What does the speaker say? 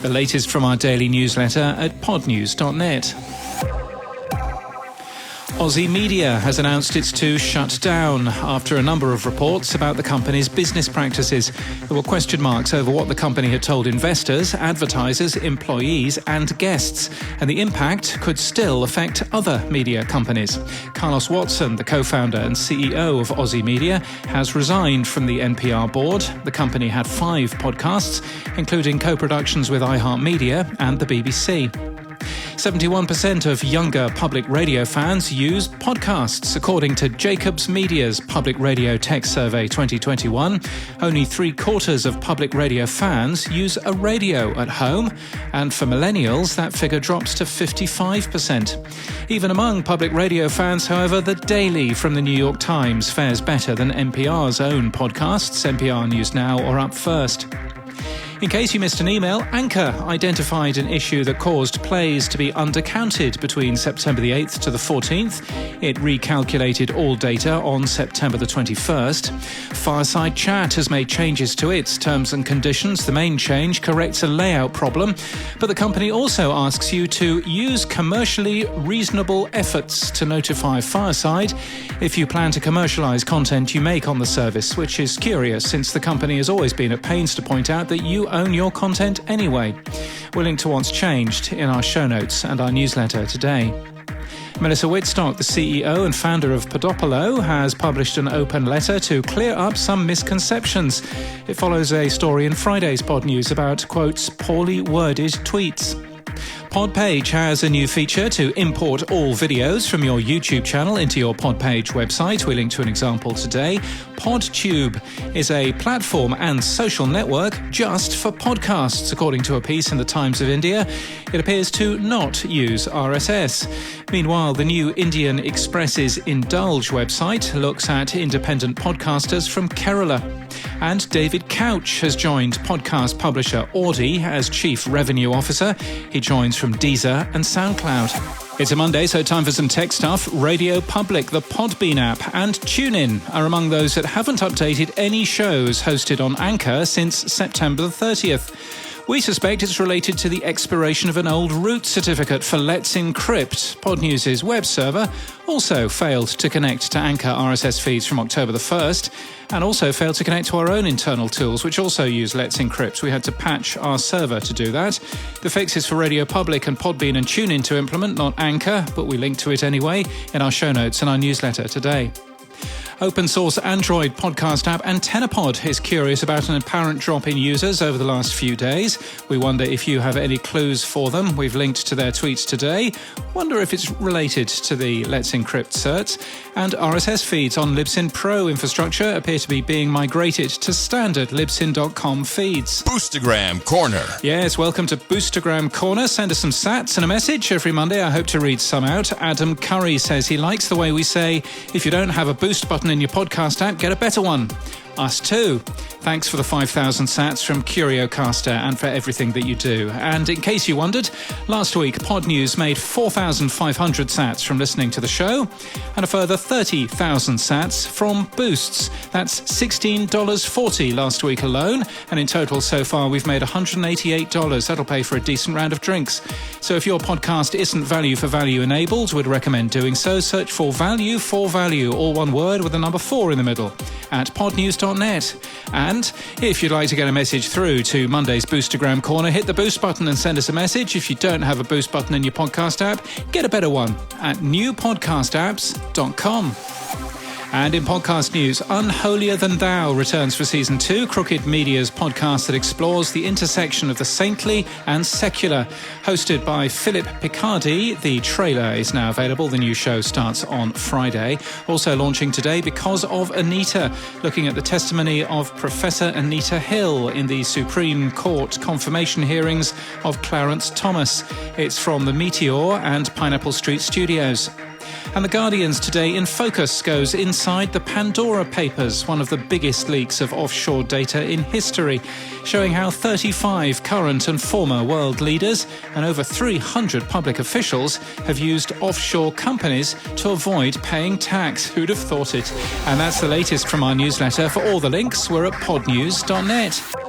The latest from our daily newsletter at podnews.net. OZY Media has announced it's to shut down after a number of reports about the company's business practices. There were question marks over what the company had told investors, advertisers, employees and guests, and the impact could still affect other media companies. Carlos Watson, the co-founder and CEO of OZY Media, has resigned from the NPR board. The company had 5 podcasts, including co-productions with iHeartMedia and the BBC. 71% of younger public radio fans use podcasts, according to Jacobs Media's Public Radio Tech Survey 2021. Only 3/4 of public radio fans use a radio at home, and for millennials, that figure drops to 55%. Even among public radio fans, however, The Daily from the New York Times fares better than NPR's own podcasts. NPR News Now are up first. In case you missed an email, Anchor identified an issue that caused plays to be undercounted between September the 8th to the 14th. It recalculated all data on September the 21st. Fireside Chat has made changes to its terms and conditions. The main change corrects a layout problem, but the company also asks you to use commercially reasonable efforts to notify Fireside if you plan to commercialize content you make on the service, which is curious since the company has always been at pains to point out that you own your content anyway. We'll link to what's changed in our show notes and our newsletter today. Melissa Whitstock, the CEO and founder of Podopolo, has published an open letter to clear up some misconceptions. It follows a story in Friday's Pod News about, quotes, poorly worded tweets. Podpage has a new feature to import all videos from your YouTube channel into your Podpage website. We link to an example today. PodTube is a platform and social network just for podcasts, according to a piece in the Times of India. It appears to not use RSS. Meanwhile, the new Indian Express's Indulge website looks at independent podcasters from Kerala. And David Couch has joined podcast publisher OZY as Chief Revenue Officer. He joins from Deezer and SoundCloud. It's a Monday, so time for some tech stuff. Radio Public, the Podbean app, and TuneIn are among those that haven't updated any shows hosted on Anchor since September the 30th. We suspect it's related to the expiration of an old root certificate for Let's Encrypt. Podnews' web server also failed to connect to Anchor RSS feeds from October the 1st, and also failed to connect to our own internal tools, which also use Let's Encrypt. We had to patch our server to do that. The fix is for Radio Public and Podbean and TuneIn to implement, not Anchor, but we link to it anyway in our show notes and our newsletter today. Open source Android podcast app Antennapod is curious about an apparent drop in users over the last few days. We wonder if you have any clues for them. We've linked to their tweets today. Wonder if it's related to the Let's Encrypt certs. And RSS feeds on Libsyn Pro infrastructure appear to be being migrated to standard Libsyn.com feeds. Boostergram Corner. Yes, welcome to Boostergram Corner. Send us some sats and a message every Monday. I hope to read some out. Adam Curry says he likes the way we say, if you don't have a boost button in your podcast app, get a better one. Us too. Thanks for the 5,000 sats from CurioCaster and for everything that you do. And in case you wondered, last week Podnews made 4,500 sats from listening to the show and a further 30,000 sats from boosts. That's $16.40 last week alone, and in total so far we've made $188. That'll pay for a decent round of drinks. So if your podcast isn't value for value enabled, we'd recommend doing so. Search for Value for Value, all one word with the number 4 in the middle, at podnews.net. And if you'd like to get a message through to Monday's Boostergram Corner, hit the boost button and send us a message. If you don't have a boost button in your podcast app, get a better one at newpodcastapps.com. And in podcast news, Unholier Than Thou returns for Season 2, Crooked Media's podcast that explores the intersection of the saintly and secular. Hosted by Philip Picardi, the trailer is now available. The new show starts on Friday. Also launching today, Because of Anita, looking at the testimony of Professor Anita Hill in the Supreme Court confirmation hearings of Clarence Thomas. It's from the Meteor and Pineapple Street Studios. And The Guardian's Today in Focus goes inside the Pandora Papers, one of the biggest leaks of offshore data in history, showing how 35 current and former world leaders and over 300 public officials have used offshore companies to avoid paying tax. Who'd have thought it? And that's the latest from our newsletter. For all the links, we're at podnews.net.